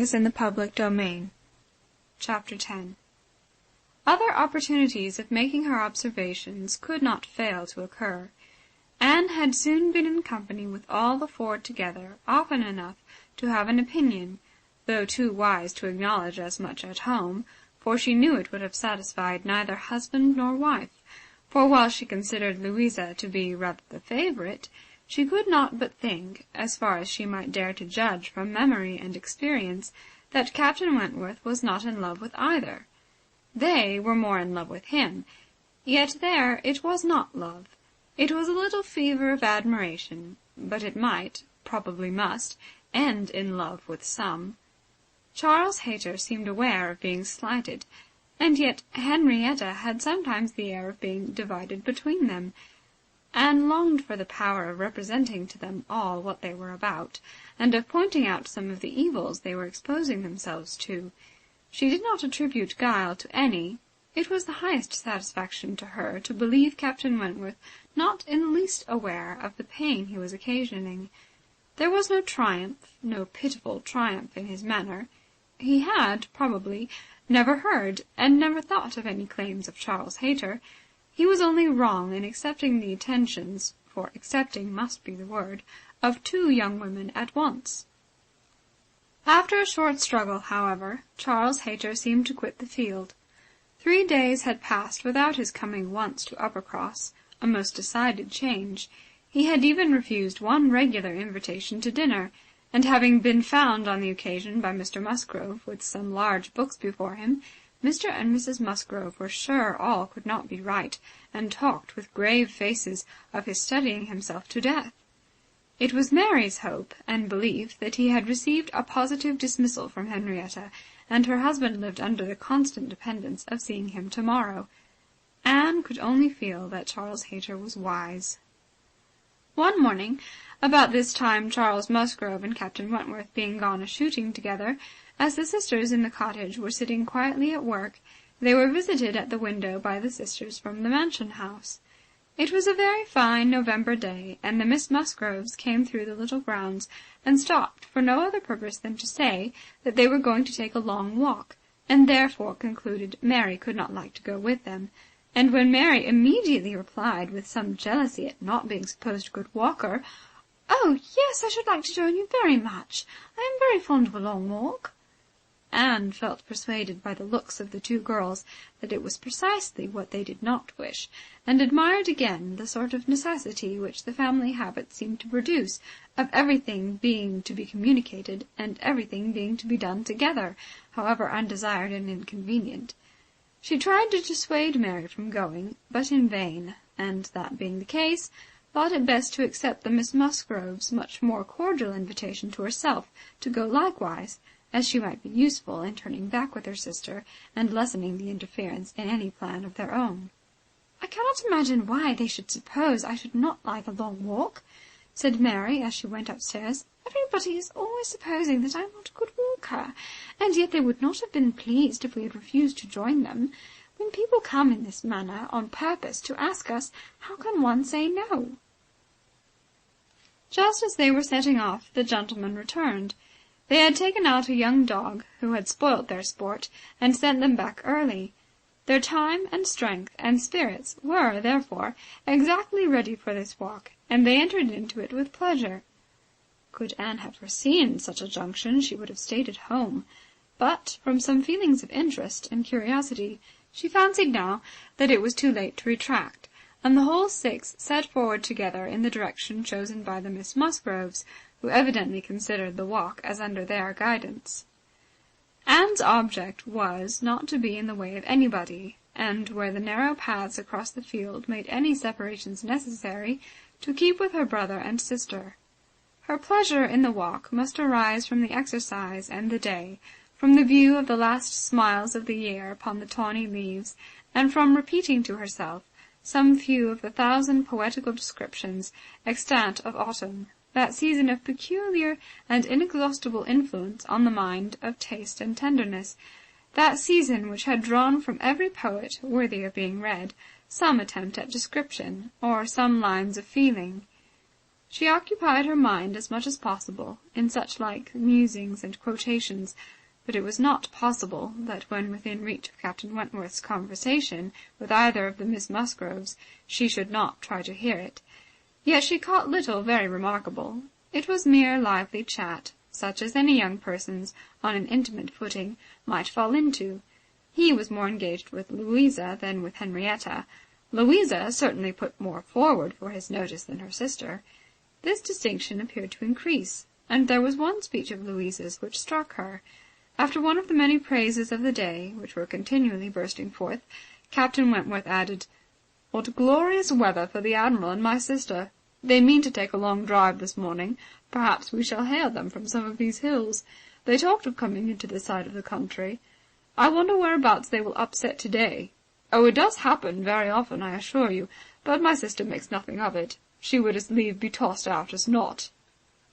is in the public domain. Chapter 10. Other opportunities of making her observations could not fail to occur. Anne had soon been in company with all the four together, often enough to have an opinion, though too wise to acknowledge as much at home, for she knew it would have satisfied neither husband nor wife, for while she considered Louisa to be rather the favourite, she could not but think, as far as she might dare to judge from memory and experience, that Captain Wentworth was not in love with either. They were more in love with him, yet there it was not love. It was a little fever of admiration, but it might, probably must, end in love with some. Charles Hayter seemed aware of being slighted, and yet Henrietta had sometimes the air of being divided between them. Anne longed for the power of representing to them all what they were about, and of pointing out some of the evils they were exposing themselves to. She did not attribute guile to any. It was the highest satisfaction to her to believe Captain Wentworth not in the least aware of the pain he was occasioning. There was no triumph, no pitiful triumph in his manner. He had, probably, never heard and never thought of any claims of Charles Hayter. He was only wrong in accepting the attentions, for accepting must be the word, of two young women at once. After a short struggle, however, Charles Hayter seemed to quit the field. 3 days had passed without his coming once to Uppercross, a most decided change. He had even refused one regular invitation to dinner, and having been found on the occasion by Mr. Musgrove with some large books before him, Mr. and Mrs. Musgrove were sure all could not be right, and talked with grave faces of his studying himself to death. It was Mary's hope and belief that he had received a positive dismissal from Henrietta, and her husband lived under the constant dependence of seeing him tomorrow. Anne could only feel that Charles Hayter was wise. One morning, about this time, Charles Musgrove and Captain Wentworth being gone a-shooting together, as the sisters in the cottage were sitting quietly at work, they were visited at the window by the sisters from the mansion house. It was a very fine November day, and the Miss Musgroves came through the little grounds, and stopped for no other purpose than to say that they were going to take a long walk, and therefore concluded Mary could not like to go with them. And when Mary immediately replied, with some jealousy at not being supposed a good walker, "Oh, yes, I should like to join you very much. I am very fond of a long walk," Anne felt persuaded by the looks of the two girls that it was precisely what they did not wish, and admired again the sort of necessity which the family habit seemed to produce, of everything being to be communicated, and everything being to be done together, however undesired and inconvenient. She tried to dissuade Mary from going, but in vain, and, that being the case, thought it best to accept the Miss Musgroves' much more cordial invitation to herself to go likewise, as she might be useful in turning back with her sister, and lessening the interference in any plan of their own. "I cannot imagine why they should suppose I should not like a long walk," said Mary, as she went upstairs. "Everybody is always supposing that I am not a good walker, and yet they would not have been pleased if we had refused to join them. When people come in this manner on purpose to ask us, how can one say no?" Just as they were setting off, the gentlemen returned. They had taken out a young dog, who had spoilt their sport, and sent them back early. Their time and strength and spirits were, therefore, exactly ready for this walk, and they entered into it with pleasure. Could Anne have foreseen such a junction, she would have stayed at home. But, from some feelings of interest and curiosity, she fancied now that it was too late to retract, and the whole 6 set forward together in the direction chosen by the Miss Musgroves, who evidently considered the walk as under their guidance. Anne's object was not to be in the way of anybody, and, where the narrow paths across the field made any separations necessary, to keep with her brother and sister. Her pleasure in the walk must arise from the exercise and the day, from the view of the last smiles of the year upon the tawny leaves, and from repeating to herself some few of the 1,000 poetical descriptions extant of autumn, that season of peculiar and inexhaustible influence on the mind of taste and tenderness, that season which had drawn from every poet worthy of being read some attempt at description, or some lines of feeling. She occupied her mind as much as possible in such like musings and quotations, but it was not possible that when within reach of Captain Wentworth's conversation with either of the Miss Musgroves she should not try to hear it. Yet she caught little very remarkable. It was mere lively chat, such as any young persons, on an intimate footing, might fall into. He was more engaged with Louisa than with Henrietta. Louisa certainly put more forward for his notice than her sister. This distinction appeared to increase, and there was one speech of Louisa's which struck her. After one of the many praises of the day, which were continually bursting forth, Captain Wentworth added, "What glorious weather for the Admiral and my sister! They mean to take a long drive this morning. Perhaps we shall hail them from some of these hills. They talked of coming into this side of the country. I wonder whereabouts they will upset to-day. Oh, it does happen very often, I assure you, but my sister makes nothing of it. She would as lieve be tossed out as not."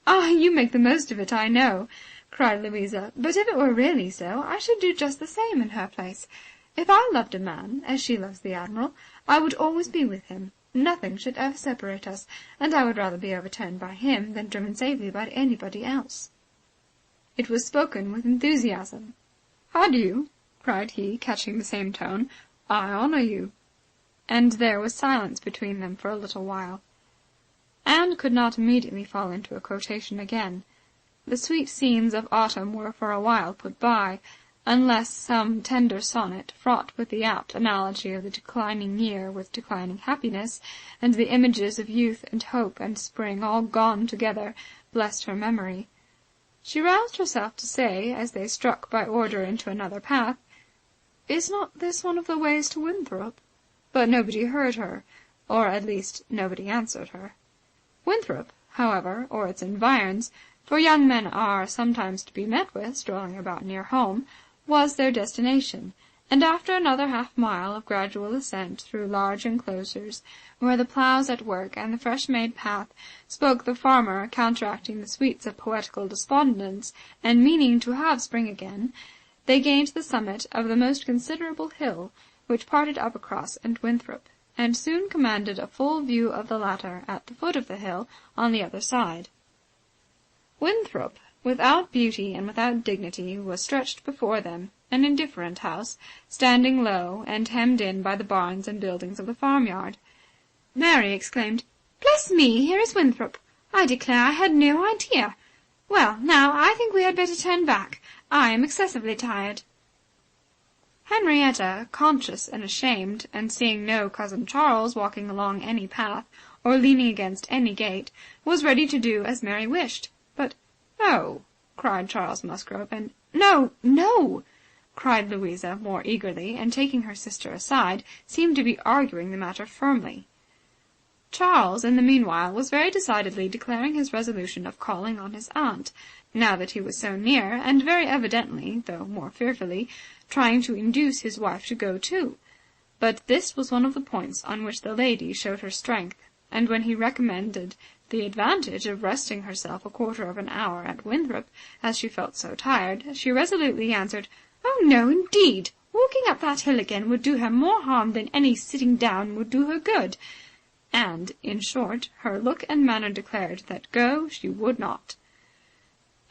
"Ah, you make the most of it, I know," cried Louisa. "But if it were really so, I should do just the same in her place. If I loved a man, as she loves the Admiral, I would always be with him. Nothing should ever separate us, and I would rather be overturned by him than driven safely by anybody else." It was spoken with enthusiasm. "Had you?" cried he, catching the same tone. "I honour you." And there was silence between them for a little while. Anne could not immediately fall into a quotation again. The sweet scenes of autumn were for a while put by, unless some tender sonnet, fraught with the apt analogy of the declining year with declining happiness, and the images of youth and hope and spring all gone together, blessed her memory. She roused herself to say, as they struck by order into another path, "Is not this one of the ways to Winthrop?" But nobody heard her, or at least nobody answered her. Winthrop, however, or its environs, for young men are sometimes to be met with strolling about near home, was their destination, and after another half-mile of gradual ascent through large enclosures, where the ploughs at work and the fresh-made path spoke the farmer counteracting the sweets of poetical despondence and meaning to have spring again, they gained the summit of the most considerable hill which parted Uppercross and Winthrop, and soon commanded a full view of the latter at the foot of the hill on the other side. Winthrop, without beauty and without dignity, was stretched before them, an indifferent house, standing low and hemmed in by the barns and buildings of the farmyard. Mary exclaimed, "Bless me, here is Winthrop! I declare I had no idea. Well, now, I think we had better turn back. I am excessively tired." Henrietta, conscious and ashamed, and seeing no cousin Charles walking along any path, or leaning against any gate, was ready to do as Mary wished. But "No!" cried Charles Musgrove, and "No, no!" cried Louisa more eagerly, and taking her sister aside, seemed to be arguing the matter firmly. Charles, in the meanwhile, was very decidedly declaring his resolution of calling on his aunt, now that he was so near, and very evidently, though more fearfully, trying to induce his wife to go too. But this was one of the points on which the lady showed her strength, and when he recommended the advantage of resting herself a quarter of an hour at Winthrop, as she felt so tired, she resolutely answered, "Oh, no, indeed! Walking up that hill again would do her more harm than any sitting down would do her good." And, in short, her look and manner declared that go she would not.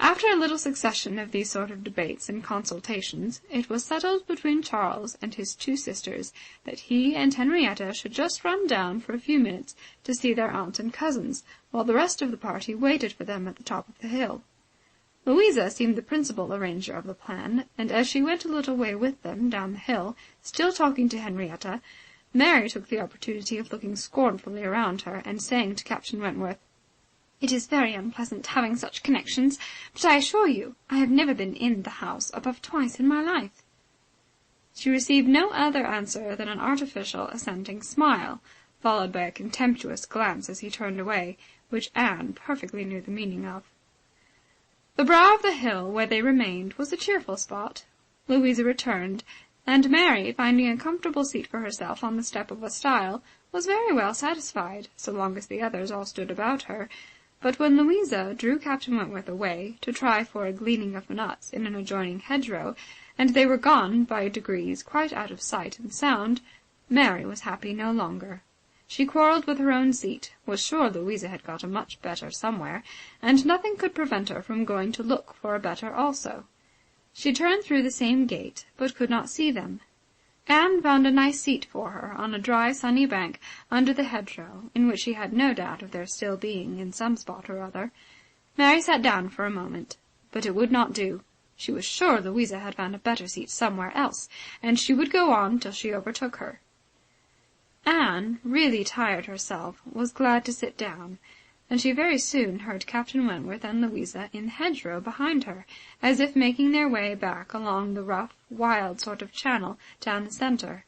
After a little succession of these sort of debates and consultations, it was settled between Charles and his two sisters that he and Henrietta should just run down for a few minutes to see their aunt and cousins, while the rest of the party waited for them at the top of the hill. Louisa seemed the principal arranger of the plan, and as she went a little way with them down the hill, still talking to Henrietta, Mary took the opportunity of looking scornfully around her, and saying to Captain Wentworth, "It is very unpleasant having such connections, but I assure you I have never been in the house above twice in my life." She received no other answer than an artificial assenting smile, followed by a contemptuous glance as he turned away, which Anne perfectly knew the meaning of. The brow of the hill where they remained was a cheerful spot. Louisa returned, and Mary, finding a comfortable seat for herself on the step of a stile, was very well satisfied, so long as the others all stood about her. But when Louisa drew Captain Wentworth away to try for a gleaning of nuts in an adjoining hedgerow, and they were gone by degrees quite out of sight and sound, Mary was happy no longer. She quarrelled with her own seat, was sure Louisa had got a much better somewhere, and nothing could prevent her from going to look for a better also. She turned through the same gate, but could not see them. Anne found a nice seat for her on a dry sunny bank under the hedgerow, in which she had no doubt of their still being in some spot or other. Mary sat down for a moment, but it would not do. She was sure Louisa had found a better seat somewhere else, and she would go on till she overtook her. Anne, really tired herself, was glad to sit down, and she very soon heard Captain Wentworth and Louisa in the hedgerow behind her, as if making their way back along the rough, wild sort of channel down the centre.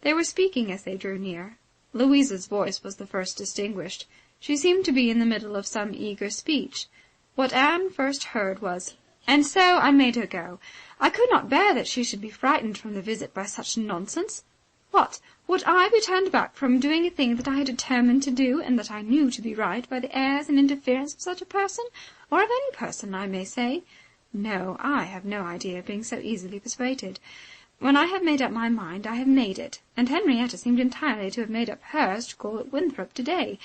They were speaking as they drew near. Louisa's voice was the first distinguished. She seemed to be in the middle of some eager speech. What Anne first heard was, "And so I made her go. I could not bear that she should be frightened from the visit by such nonsense. What, would I be turned back from doing a thing that I had determined to do, and that I knew to be right, by the airs and interference of such a person? Or of any person, I may say? No, I have no idea of being so easily persuaded. When I have made up my mind, I have made it, and Henrietta seemed entirely to have made up hers to call at Winthrop to-day,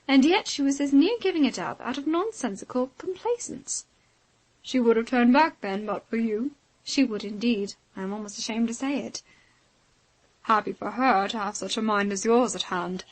and yet she was as near giving it up out of nonsensical complaisance." "She would have turned back, then, but for you?" "She would indeed. I am almost ashamed to say it." "Happy for her to have such a mind as yours at hand.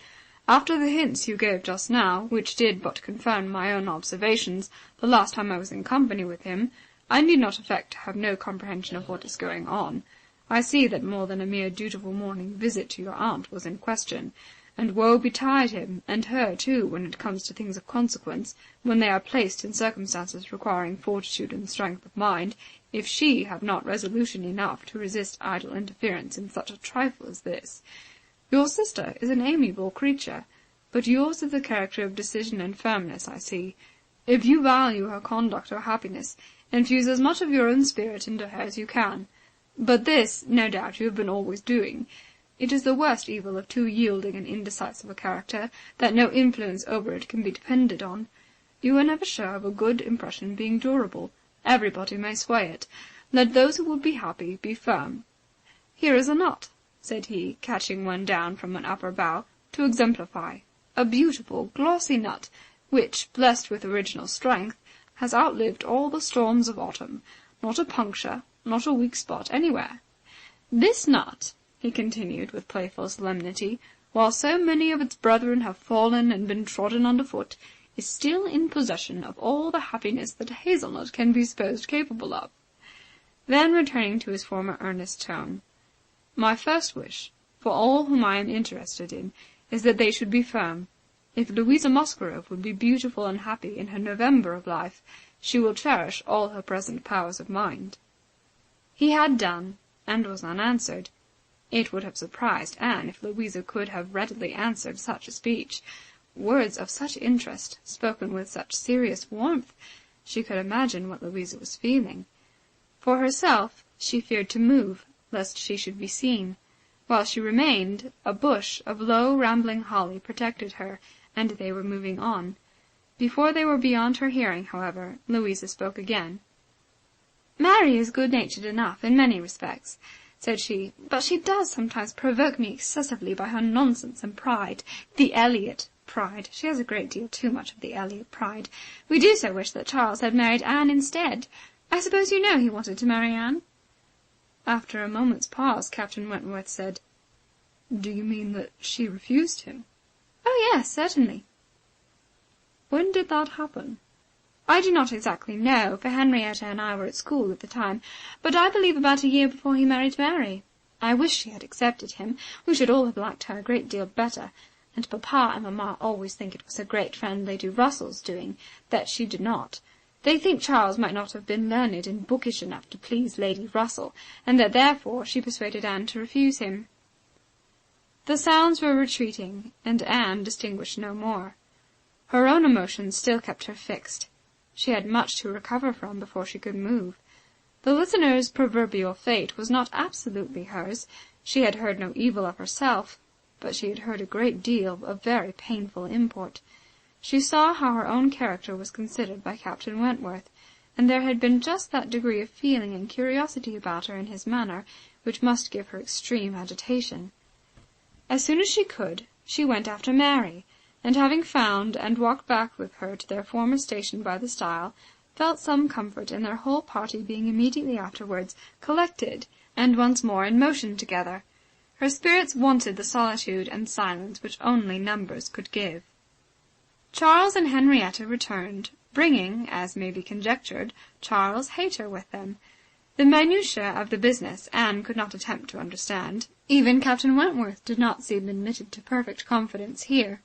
After the hints you gave just now, which did but confirm my own observations the last time I was in company with him, I need not affect to have no comprehension of what is going on. I see that more than a mere dutiful morning visit to your aunt was in question, and woe betide him, and her too, when it comes to things of consequence, when they are placed in circumstances requiring fortitude and strength of mind, if she have not resolution enough to resist idle interference in such a trifle as this. Your sister is an amiable creature, but yours is a character of decision and firmness, I see. If you value her conduct or happiness, infuse as much of your own spirit into her as you can. But this, no doubt, you have been always doing. It is the worst evil of too yielding and indecisive a character, that no influence over it can be depended on. You are never sure of a good impression being durable. Everybody may sway it. Let those who would be happy be firm. Here is a nut," said he, catching one down from an upper bough, "to exemplify. A beautiful, glossy nut, which, blessed with original strength, has outlived all the storms of autumn. Not a puncture, not a weak spot anywhere. This nut," he continued with playful solemnity, "while so many of its brethren have fallen and been trodden under foot, is still in possession of all the happiness that a hazelnut can be supposed capable of." Then, returning to his former earnest tone, "My first wish, for all whom I am interested in, is that they should be firm. If Louisa Musgrove would be beautiful and happy in her November of life, she will cherish all her present powers of mind." He had done, and was unanswered. It would have surprised Anne if Louisa could have readily answered such a speech. Words of such interest, spoken with such serious warmth! She could imagine what Louisa was feeling. For herself, she feared to move, lest she should be seen. While she remained, a bush of low, rambling holly protected her, and they were moving on. Before they were beyond her hearing, however, Louisa spoke again. "Mary is good-natured enough in many respects," said she, "but she does sometimes provoke me excessively by her nonsense and pride. The Elliot pride. She has a great deal too much of the Elliot pride. We do so wish that Charles had married Anne instead. I suppose you know he wanted to marry Anne?" After a moment's pause, Captain Wentworth said, "Do you mean that she refused him?" "Oh, yes, certainly." "When did that happen?" "I do not exactly know, for Henrietta and I were at school at the time, but I believe about a year before he married Mary. I wish she had accepted him. We should all have liked her a great deal better, and Papa and Mamma always think it was her great friend Lady Russell's doing that she did not. They think Charles might not have been learned and bookish enough to please Lady Russell, and that therefore she persuaded Anne to refuse him." The sounds were retreating, and Anne distinguished no more. Her own emotions still kept her fixed. She had much to recover from before she could move. The listener's proverbial fate was not absolutely hers. She had heard no evil of herself, but she had heard a great deal of very painful import. She saw how her own character was considered by Captain Wentworth, and there had been just that degree of feeling and curiosity about her in his manner which must give her extreme agitation. As soon as she could, she went after Mary, and having found and walked back with her to their former station by the stile, felt some comfort in their whole party being immediately afterwards collected and once more in motion together. Her spirits wanted the solitude and silence which only numbers could give. Charles and Henrietta returned, bringing, as may be conjectured, Charles Hayter with them. The minutiae of the business Anne could not attempt to understand. Even Captain Wentworth did not seem admitted to perfect confidence here.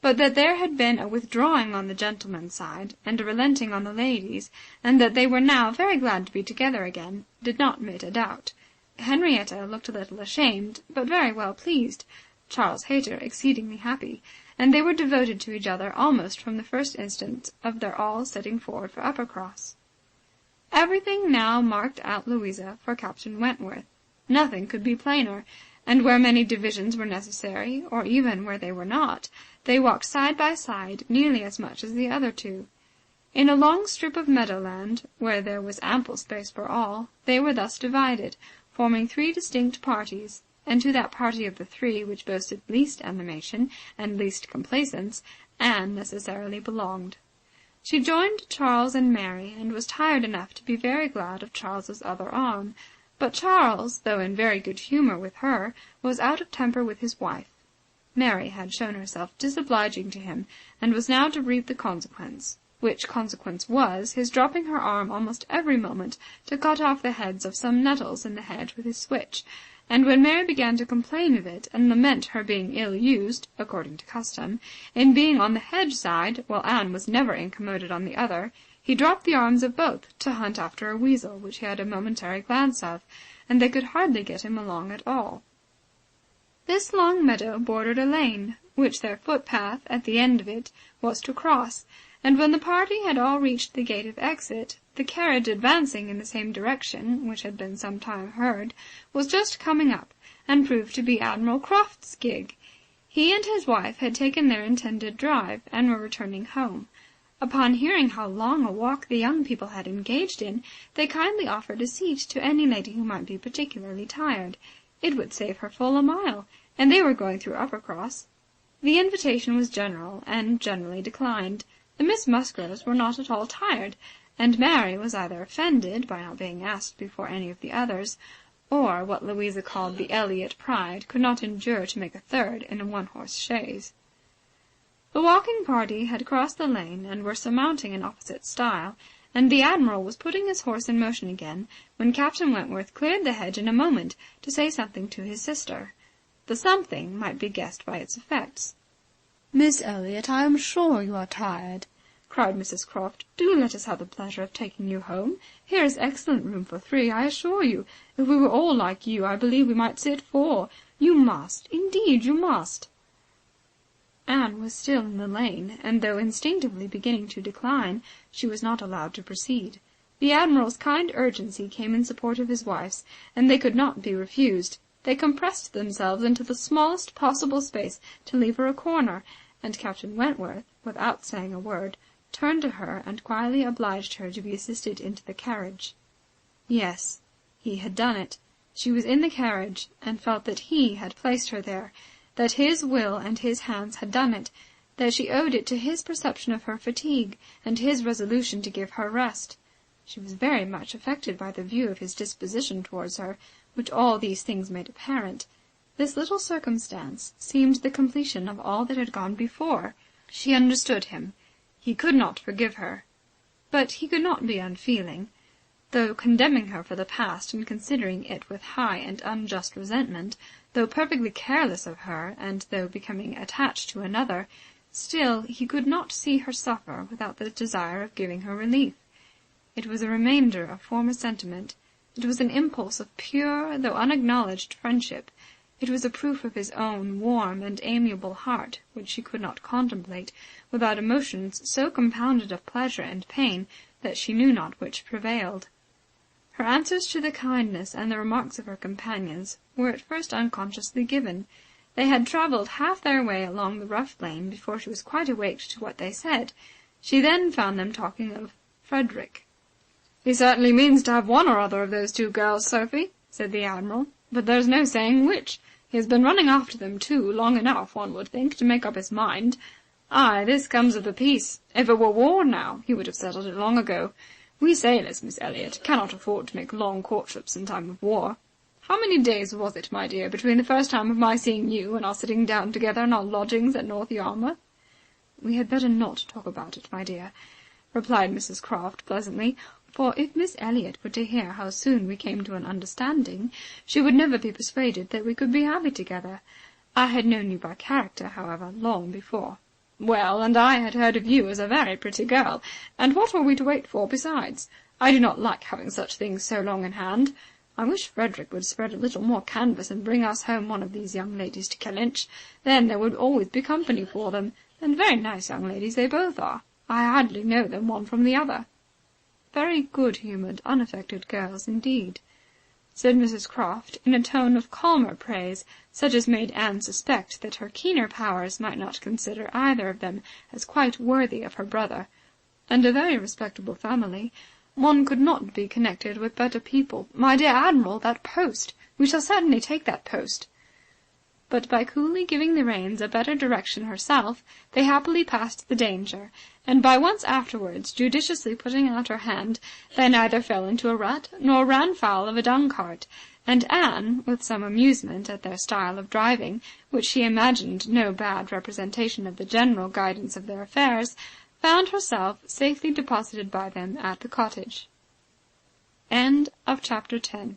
But that there had been a withdrawing on the gentlemen's side, and a relenting on the ladies', and that they were now very glad to be together again, did not admit a doubt. Henrietta looked a little ashamed, but very well pleased. Charles Hayter exceedingly happy, and they were devoted to each other almost from the first instant of their all setting forward for Uppercross. Everything now marked out Louisa for Captain Wentworth. Nothing could be plainer, and where many divisions were necessary, or even where they were not, they walked side by side nearly as much as the other two. In a long strip of meadowland, where there was ample space for all, they were thus divided, forming 3 distinct parties, and to that party of the 3 which boasted least animation and least complaisance, Anne necessarily belonged. She joined Charles and Mary, and was tired enough to be very glad of Charles's other arm. But Charles, though in very good humour with her, was out of temper with his wife. Mary had shown herself disobliging to him, and was now to reap the consequence, which consequence was his dropping her arm almost every moment to cut off the heads of some nettles in the hedge with his switch. And when Mary began to complain of it, and lament her being ill used, according to custom, in being on the hedge side, while Anne was never incommoded on the other, he dropped the arms of both to hunt after a weasel which he had a momentary glance of, and they could hardly get him along at all. This long meadow bordered a lane, which their footpath at the end of it was to cross, and when the party had all reached the gate of exit, the carriage advancing in the same direction, which had been some time heard, was just coming up, and proved to be Admiral Croft's gig. He and his wife had taken their intended drive, and were returning home. Upon hearing how long a walk the young people had engaged in, they kindly offered a seat to any lady who might be particularly tired. It would save her full a mile, and they were going through Uppercross. The invitation was general, and generally declined. The Miss Musgroves were not at all tired, and Mary was either offended by not being asked before any of the others, or what Louisa called the Elliot pride could not endure to make a third in a one-horse chaise. The walking party had crossed the lane and were surmounting an opposite stile, and the Admiral was putting his horse in motion again, when Captain Wentworth cleared the hedge in a moment to say something to his sister. The something might be guessed by its effects. "Miss Elliot, I am sure you are tired," cried Mrs. Croft. "Do let us have the pleasure of taking you home. Here is excellent room for 3, I assure you. If we were all like you, I believe we might sit 4. You must, indeed you must." Anne was still in the lane, and though instinctively beginning to decline, she was not allowed to proceed. The Admiral's kind urgency came in support of his wife's, and they could not be refused. They compressed themselves into the smallest possible space to leave her a corner, and Captain Wentworth, without saying a word, turned to her and quietly obliged her to be assisted into the carriage. Yes, he had done it. She was in the carriage, and felt that he had placed her there, that his will and his hands had done it, that she owed it to his perception of her fatigue, and his resolution to give her rest. She was very much affected by the view of his disposition towards her, which all these things made apparent. This little circumstance seemed the completion of all that had gone before. She understood him. He could not forgive her. But he could not be unfeeling. Though condemning her for the past and considering it with high and unjust resentment, though perfectly careless of her, and though becoming attached to another, still he could not see her suffer without the desire of giving her relief. It was a remainder of former sentiment. It was an impulse of pure, though unacknowledged, friendship. It was a proof of his own warm and amiable heart, which she could not contemplate without emotions so compounded of pleasure and pain that she knew not which prevailed. Her answers to the kindness and the remarks of her companions were at first unconsciously given. They had travelled half their way along the rough lane before she was quite awake to what they said. She then found them talking of Frederick. "He certainly means to have one or other of those 2 girls, Sophie," said the Admiral, "but there's no saying which. He has been running after them, too, long enough, one would think, to make up his mind. Aye, this comes of the peace. If it were war now, he would have settled it long ago. We sailors, Miss Elliot, cannot afford to make long courtships in time of war. How many days was it, my dear, between the first time of my seeing you and our sitting down together in our lodgings at North Yarmouth?" "We had better not talk about it, my dear," replied Mrs. Croft pleasantly, "for if Miss Elliot were to hear how soon we came to an understanding, she would never be persuaded that we could be happy together. I had known you by character, however, long before." "Well, and I had heard of you as a very pretty girl. And what were we to wait for besides? I do not like having such things so long in hand. I wish Frederick would spread a little more canvas and bring us home one of these young ladies to Kellynch. Then there would always be company for them. And very nice young ladies they both are. I hardly know them one from the other." "Very good-humoured, unaffected girls indeed," said Mrs. Croft, in a tone of calmer praise, such as made Anne suspect that her keener powers might not consider either of them as quite worthy of her brother. "And a very respectable family. One could not be connected with better people. My dear Admiral, that post! We shall certainly take that post." But by coolly giving the reins a better direction herself, they happily passed the danger, and by once afterwards judiciously putting out her hand, they neither fell into a rut nor ran foul of a dung-cart, and Anne, with some amusement at their style of driving, which she imagined no bad representation of the general guidance of their affairs, found herself safely deposited by them at the cottage. End of Chapter 10.